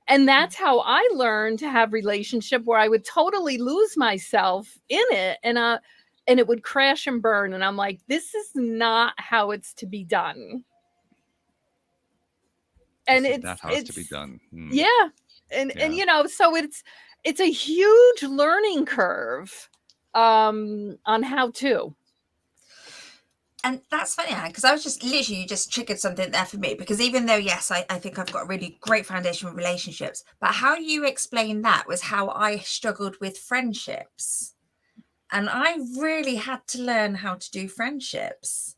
And that's how I learned to have relationship where I would totally lose myself in it. And it would crash and burn. And I'm like, this is not how it's to be done. And it's not how it's to be done. Yeah. And so it's a huge learning curve on how to. And that's funny, because I was just literally, you just triggered something there for me, because even though, yes, I think I've got a really great foundation with relationships, but how you explained that was how I struggled with friendships. And I really had to learn how to do friendships.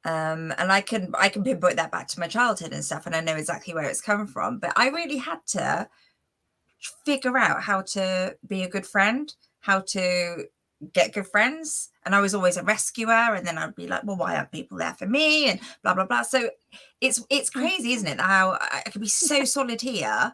And I can pinpoint that back to my childhood and stuff, and I know exactly where it's come from. But I really had to figure out how to be a good friend, how to get good friends. And I was always a rescuer, and then I'd be like, well, why aren't people there for me, and blah blah blah. So it's crazy, isn't it, how I could be so solid here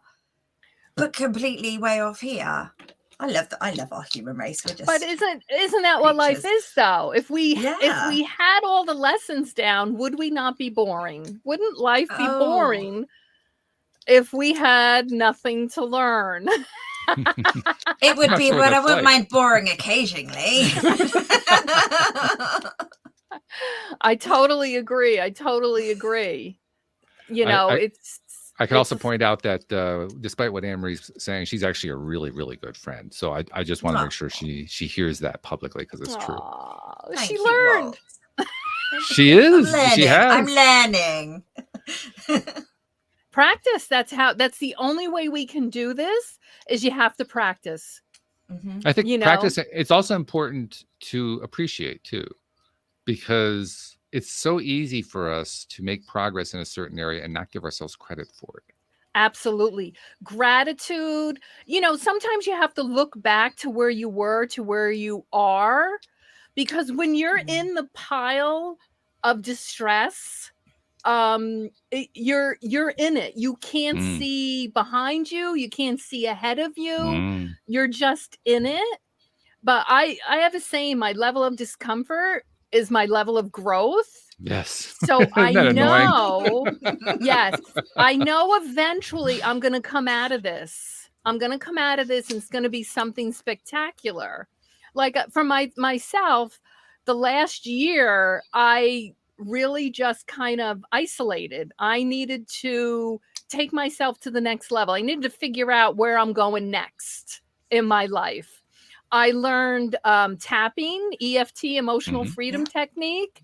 but completely way off here. I love our human race. We're just, but isn't that what life is, though? If we had all the lessons down, would we not be boring? Wouldn't life be boring if we had nothing to learn? It would be, but I wouldn't mind boring occasionally. I totally agree. I can also point out that despite what Anne-Marie's saying, she's actually a really, really good friend. So I just want to make sure she hears that publicly, because it's true. She learned. She is. She has. I'm learning. Practice. That's the only way we can do this, is you have to practice. Mm-hmm. I think practice. It's also important to appreciate too, because it's so easy for us to make progress in a certain area and not give ourselves credit for it. Absolutely. Gratitude. Sometimes you have to look back to where you were, to where you are, because when you're in the pile of distress, you're in it. You can't see behind you. You can't see ahead of you. You're just in it. But I have a saying, my level of discomfort is my level of growth. Yes. So I know, yes, I know eventually I'm going to come out of this. And it's going to be something spectacular. Like for myself, the last year, I really just kind of isolated. I needed to take myself to the next level. I needed to figure out where I'm going next in my life. I learned tapping, EFT, emotional freedom technique.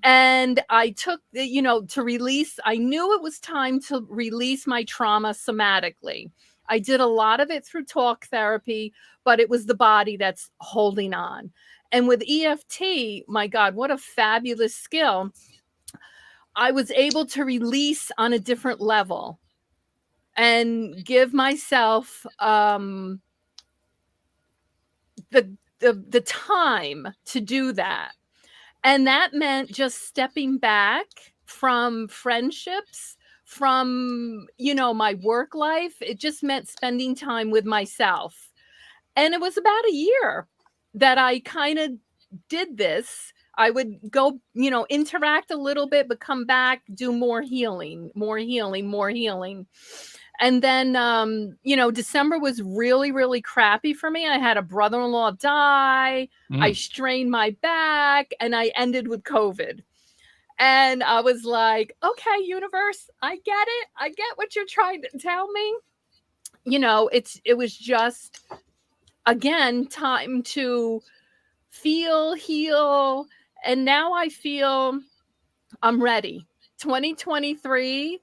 And I took, to release, I knew it was time to release my trauma somatically. I did a lot of it through talk therapy, but it was the body that's holding on. And with EFT, my God, what a fabulous skill. I was able to release on a different level and give myself the time to do that. And that meant just stepping back from friendships, from, my work life. It just meant spending time with myself. And it was about a year that I kind of did this. I would go, interact a little bit, but come back, do more healing. And then, December was really, really crappy for me. I had a brother-in-law die. I strained my back, and I ended with COVID. And I was like, okay, universe, I get it. I get what you're trying to tell me. It was just, again, time to feel, heal. And now I feel I'm ready. 2023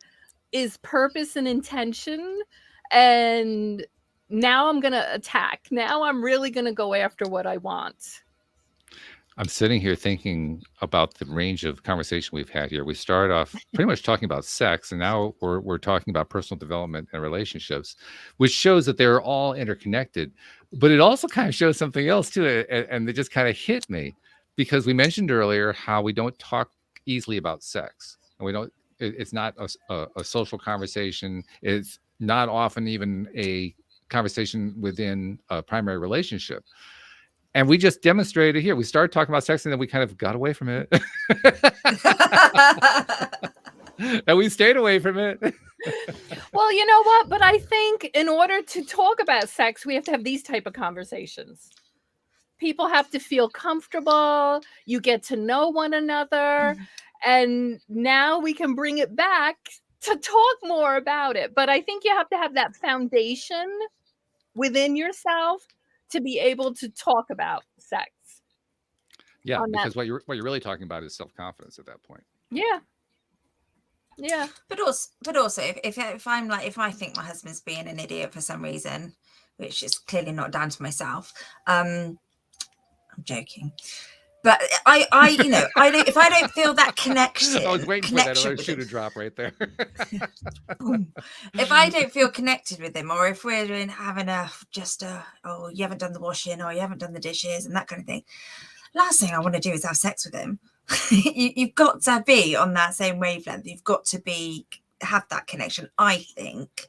is purpose and intention. And now I'm going to attack. Now I'm really going to go after what I want. I'm sitting here thinking about the range of conversation we've had here. We started off pretty much talking about sex, and now we're talking about personal development and relationships, which shows that they're all interconnected. But it also kind of shows something else too, and it just kind of hit me, because we mentioned earlier how we don't talk easily about sex, and we don't it's not a social conversation. It's not often even a conversation within a primary relationship. And we just demonstrated here. We started talking about sex and then we kind of got away from it. And we stayed away from it. Well, you know what? But I think in order to talk about sex, we have to have these type of conversations. People have to feel comfortable. You get to know one another. And now we can bring it back to talk more about it. But I think you have to have that foundation within yourself to be able to talk about sex. Yeah, On that- because what you're really talking about is self-confidence at that point. Yeah. Yeah. But also, if I'm like, if I think my husband's being an idiot for some reason, which is clearly not down to myself, I'm joking. But I you know, if I don't feel that connection, I was waiting for that connection other with shoe him, to drop right there. boom. If I don't feel connected with him, or if we're having oh, you haven't done the washing, or you haven't done the dishes, and that kind of thing, last thing I want to do is have sex with him. You've got to be on that same wavelength. You've got to have that connection, I think.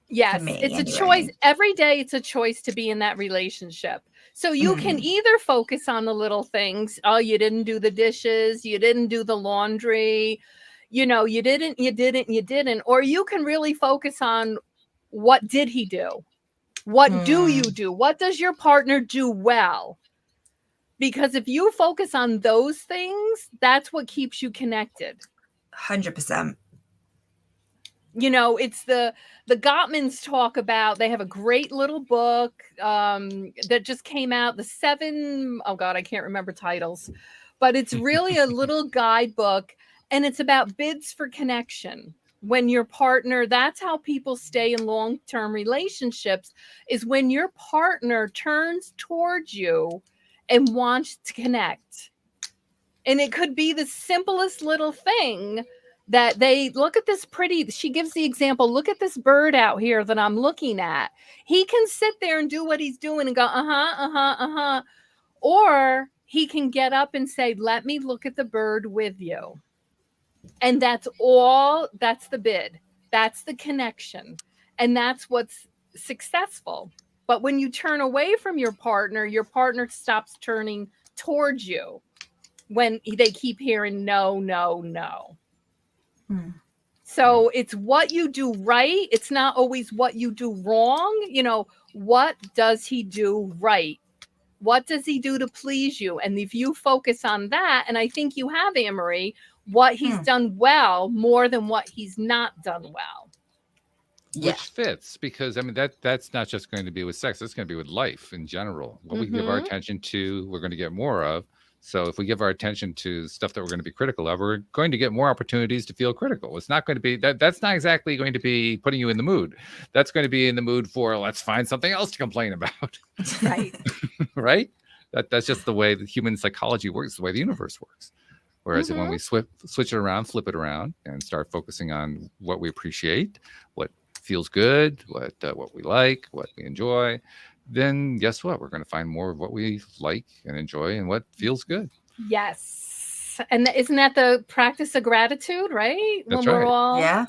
Yes, me, it's a anyway. choice. Every day it's a choice to be in that relationship. So you can either focus on the little things. Oh, you didn't do the dishes, you didn't do the laundry, you know, you didn't. Or you can really focus on what did he do? What do you do? What does your partner do well? Because if you focus on those things, that's what keeps you connected. 100%. You know, it's the Gottmans talk about, they have a great little book that just came out, oh God, I can't remember titles, but it's really a little guidebook, and it's about bids for connection. When your partner, that's how people stay in long-term relationships, is when your partner turns towards you and wants to connect. And it could be the simplest little thing that they look at this pretty, she gives the example, look at this bird out here that I'm looking at. He can sit there and do what he's doing and go, or he can get up and say, let me look at the bird with you. And that's all, that's the bid. That's the connection. And that's what's successful. But when you turn away from your partner stops turning towards you when they keep hearing no, no, no. So it's what you do right. It's not always what you do wrong. You know, what does he do right? What does he do to please you? And if you focus on that, and I think you have, Anne-Marie, what he's done well more than what he's not done well. Which fits, because I mean that's not just going to be with sex, it's going to be with life in general. What we give our attention to, we're going to get more of. So if we give our attention to stuff that we're going to be critical of, we're going to get more opportunities to feel critical. It's not going to be that's not exactly going to be putting you in the mood. That's going to be in the mood for, let's find something else to complain about. Right. Right? That's just the way the human psychology works, the way the universe works. Whereas when we switch it around, flip it around, and start focusing on what we appreciate, what feels good, what we like, what we enjoy, then guess what? We're going to find more of what we like and enjoy and what feels good. Yes. And isn't that the practice of gratitude, right? That's when we're right. all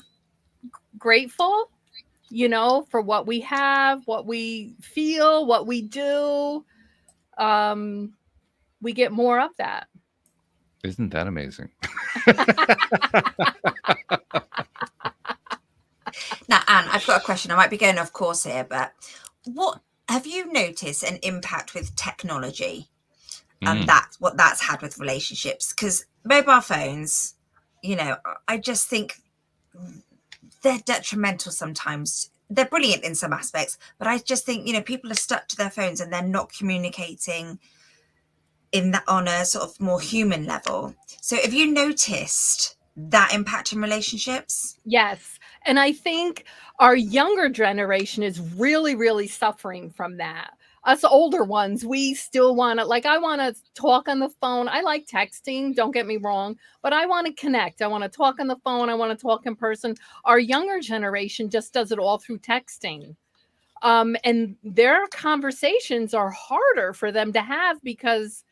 grateful, you know, for what we have, what we feel, what we do, we get more of that. Isn't that amazing? Now, Anne, I've got a question. I might be going off course here, but what have you noticed an impact with technology and what that's had with relationships? Because mobile phones, you know, I just think they're detrimental sometimes. They're brilliant in some aspects, but I just think, you know, people are stuck to their phones and they're not communicating on a sort of more human level. So have you noticed that impact in relationships? Yes. And I think our younger generation is really, really suffering from that. Us older ones, we still want to, like, I want to talk on the phone. I like texting, don't get me wrong, but I want to connect. I want to talk on the phone. I want to talk in person. Our younger generation just does it all through texting. And their conversations are harder for them to have because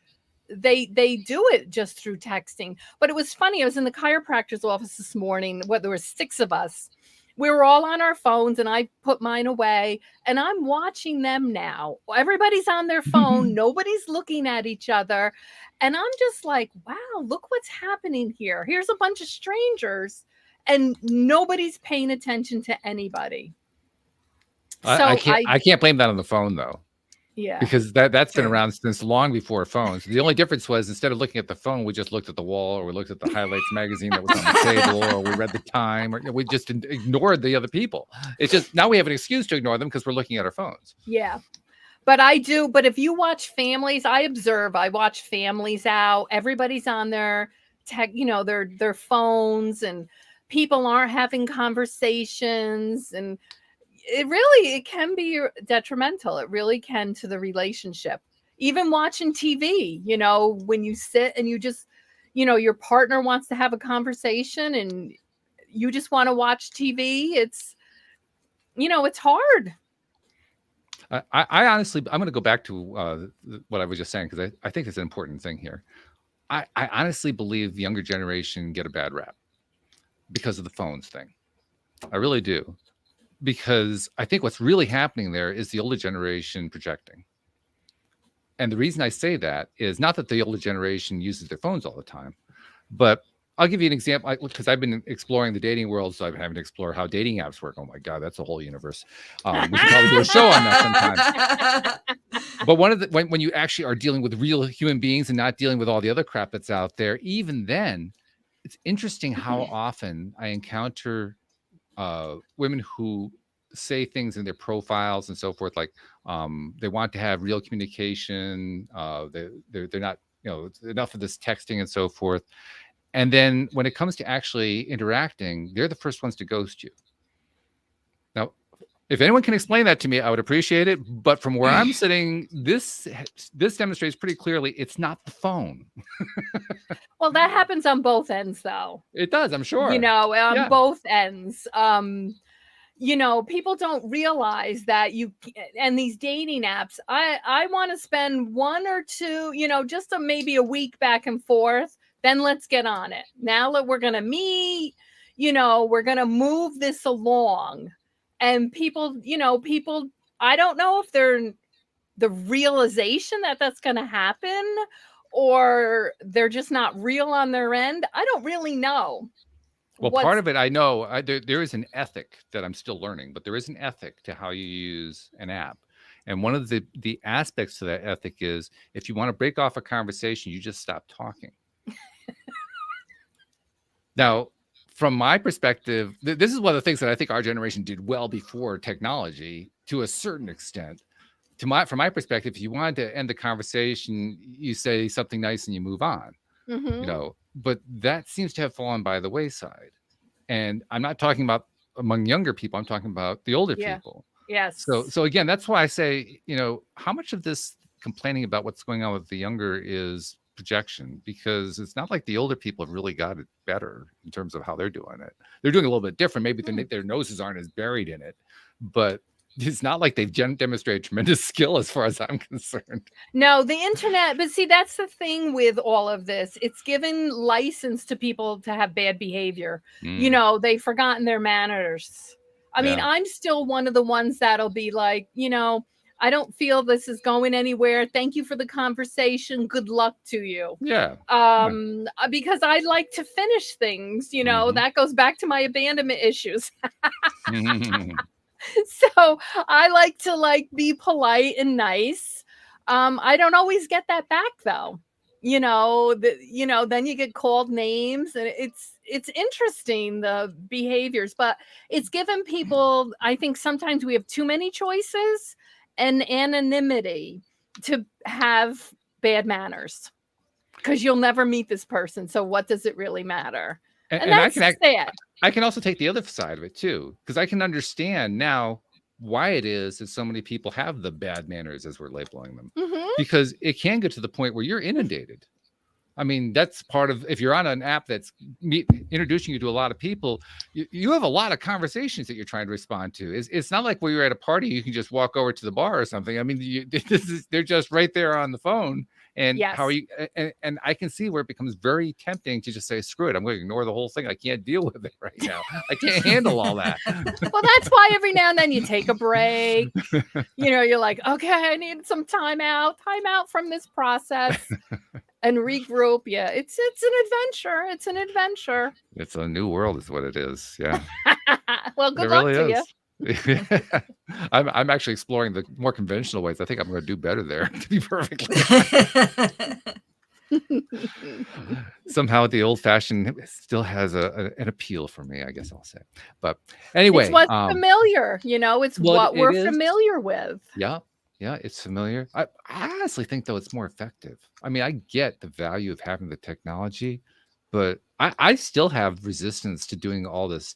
they do it just through texting. But it was funny. I was in the chiropractor's office this morning. What, there were 6 of us. We were all on our phones, and I put mine away, and I'm watching them now. Everybody's on their phone. Nobody's looking at each other. And I'm just like, wow, look what's happening here. Here's a bunch of strangers, and nobody's paying attention to anybody. I can't blame that on the phone, though. Yeah. Because that's been around since long before phones. The only difference was, instead of looking at the phone, we just looked at the wall, or we looked at the highlights magazine that was on the table, or we read the time, or we just ignored the other people. It's just now we have an excuse to ignore them because we're looking at our phones. Yeah. But I do. But if you watch families, I watch families out. Everybody's on their tech, their phones, and people aren't having conversations, and it can be detrimental. It really can, to the relationship. Even watching TV, when you sit and you just, your partner wants to have a conversation and you just want to watch TV. It's hard. I honestly, I'm going to go back to what I was just saying, because I think it's an important thing here. I honestly believe the younger generation get a bad rap because of the phones thing. I really do. Because I think what's really happening there is the older generation projecting. And the reason I say that is not that the older generation uses their phones all the time, but I'll give you an example, because I've been exploring the dating world, so I'm having to explore how dating apps work. Oh my God, that's a whole universe. We should probably do a show on that sometime. But when you actually are dealing with real human beings and not dealing with all the other crap that's out there, even then, it's interesting how often I encounter women who say things in their profiles and so forth, like they want to have real communication. They're not, enough of this texting and so forth. And then when it comes to actually interacting, they're the first ones to ghost you. Now, if anyone can explain that to me, I would appreciate it. But from where I'm sitting, this demonstrates pretty clearly it's not the phone. Well, that happens on both ends, though. It does, I'm sure. On both ends. People don't realize that and these dating apps, I want to spend 1 or 2, just maybe a week back and forth. Then let's get on it. Now that we're going to meet, we're going to move this along. And people, I don't know if they're the realization that that's going to happen, or they're just not real on their end. I don't really know. Well, part of it, I know there is an ethic that I'm still learning, but there is an ethic to how you use an app. And one of the aspects to that ethic is, if you want to break off a conversation, you just stop talking. Now, from my perspective, this is one of the things that I think our generation did well before technology, to a certain extent. From my perspective, if you wanted to end the conversation, you say something nice and you move on. Mm-hmm. But that seems to have fallen by the wayside. And I'm not talking about among younger people. I'm talking about the older people. Yes. So again, that's why I say, how much of this complaining about what's going on with the younger is projection? Because it's not like the older people have really got it better in terms of how they're doing it. They're doing a little bit different. Maybe their noses aren't as buried in it, but it's not like they've demonstrated tremendous skill as far as I'm concerned. No, the internet, but see, that's the thing with all of this. It's given license to people to have bad behavior. They've forgotten their manners. I mean, I'm still one of the ones that'll be like, I don't feel this is going anywhere. Thank you for the conversation. Good luck to you. Yeah. Because I like to finish things, that goes back to my abandonment issues. So I like to be polite and nice. I don't always get that back, though. Then you get called names, and it's interesting, the behaviors, but it's given people, I think sometimes we have too many choices and anonymity to have bad manners, because you'll never meet this person. So what does it really matter? And that's sad. I can also take the other side of it too, because I can understand now why it is that so many people have the bad manners, as we're labeling them, because it can get to the point where you're inundated. I mean, that's part of, if you're on an app that's introducing you to a lot of people, you have a lot of conversations that you're trying to respond to. It's not like when you're at a party, you can just walk over to the bar or something. I mean, they're just right there on the phone, And how are Yes. you? And I can see where it becomes very tempting to just say, screw it, I'm going to ignore the whole thing. I can't deal with it right now. I can't handle all that. Well, that's why every now and then you take a break. You're like, okay, I need some time out from this process and regroup. Yeah, it's an adventure. It's an adventure. It's a new world is what it is. Yeah. Well, It good luck really to you. is. I'm actually exploring the more conventional ways. I think I'm going to do better there, to be perfectly somehow the old-fashioned still has an appeal for me, I guess I'll say. But anyway, It's what's familiar, it's well, what it we're is. familiar with. Yeah, it's familiar. I honestly think though it's more effective. I mean, I get the value of having the technology, but I still have resistance to doing all this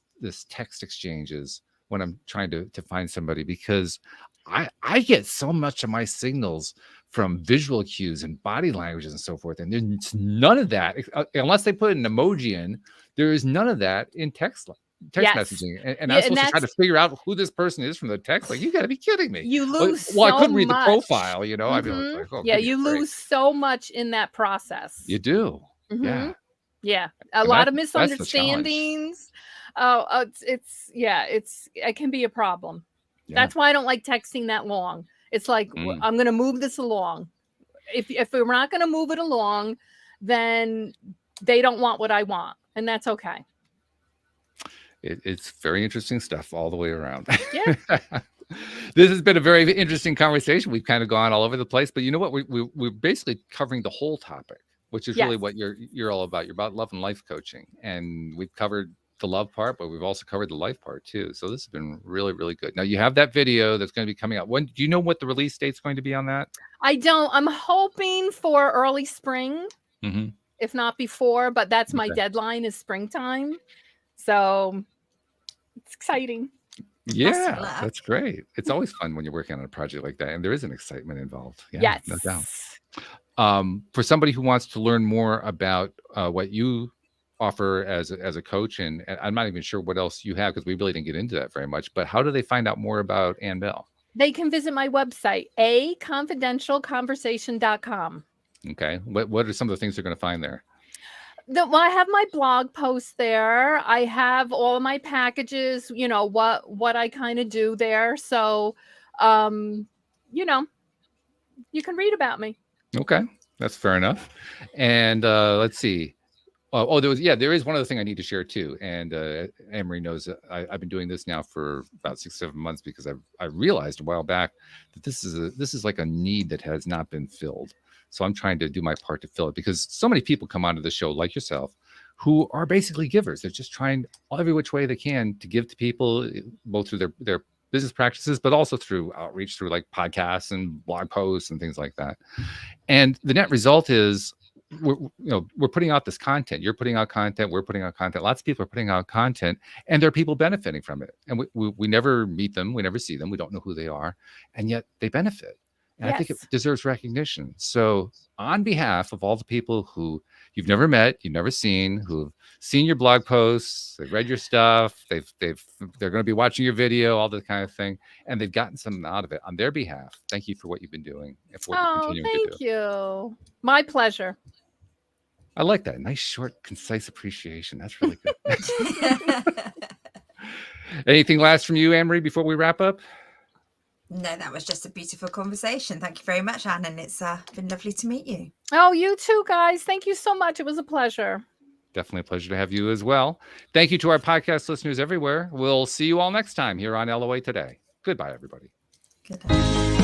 text exchanges when I'm trying to find somebody, because I get so much of my signals from visual cues and body languages and so forth, and there's none of that unless they put an emoji in. There is none of that in text Yes. messaging, and Yeah, I'm and supposed to try to figure out who this person is from the text. Like, you got to be kidding me. you lose Well, I so couldn't read the much. profile, I'd be Mhm. like, oh, Yeah, give me a you break. lose so much in that process. You do. Mhm. Yeah. Yeah, a And lot of that's the challenge. misunderstandings. It can be a problem. Yeah. That's why I don't like texting that long. It's like, I'm going to move this along. If we're not going to move it along, then they don't want what I want, and that's okay. It's very interesting stuff all the way around. Yeah. This has been a very interesting conversation. We've kind of gone all over the place, but you know what? We're basically covering the whole topic, which is really Yes. what you're all about. You're about love and life coaching, and we've covered the love part, but we've also covered the life part too. So this has been really, really good. Now you have that video that's going to be coming out. When do you know what the release date's going to be on that? I don't. I'm hoping for early spring, if not before, but that's my deadline is springtime. So it's exciting. Yeah, that's great. It's always fun when you're working on a project like that, and there is an excitement involved. Yeah, Yes. no doubt. For somebody who wants to learn more about what you offer as a coach, and I'm not even sure what else you have, because we really didn't get into that very much, but how do they find out more about Ann Bell? They can visit my website, aconfidentialconversation.com. Okay. What are some of the things they're going to find there? Well, I have my blog post there. I have all of my packages, what I kind of do there. So, you can read about me. Okay. That's fair enough. And let's see. There is one other thing I need to share too. And Anne-Marie knows that I've been doing this now for about 6-7 months, because I realized a while back that this is like a need that has not been filled. So I'm trying to do my part to fill it, because so many people come onto the show like yourself who are basically givers. They're just trying every which way they can to give to people, both through their business practices, but also through outreach, through like podcasts and blog posts and things like that. And the net result is we're putting out this content. You're putting out content. We're putting out content. Lots of people are putting out content, and there are people benefiting from it. And we never meet them. We never see them. We don't know who they are, and yet they benefit. And Yes. I think it deserves recognition. So on behalf of all the people who you've never met, you've never seen, who've seen your blog posts, they've read your stuff, they're going to be watching your video, all that kind of thing, and they've gotten something out of it, on their behalf, thank you for what you've been doing and for what you're continuing to do. Thank you. My pleasure. I like that. Nice, short, concise appreciation. That's really good. Anything last from you, Anne-Marie, before we wrap up? No, that was just a beautiful conversation. Thank you very much, Anne, and it's been lovely to meet you. Oh, you too, guys. Thank you so much. It was a pleasure. Definitely a pleasure to have you as well. Thank you to our podcast listeners everywhere. We'll see you all next time here on LOA Today. Goodbye, everybody. Goodbye.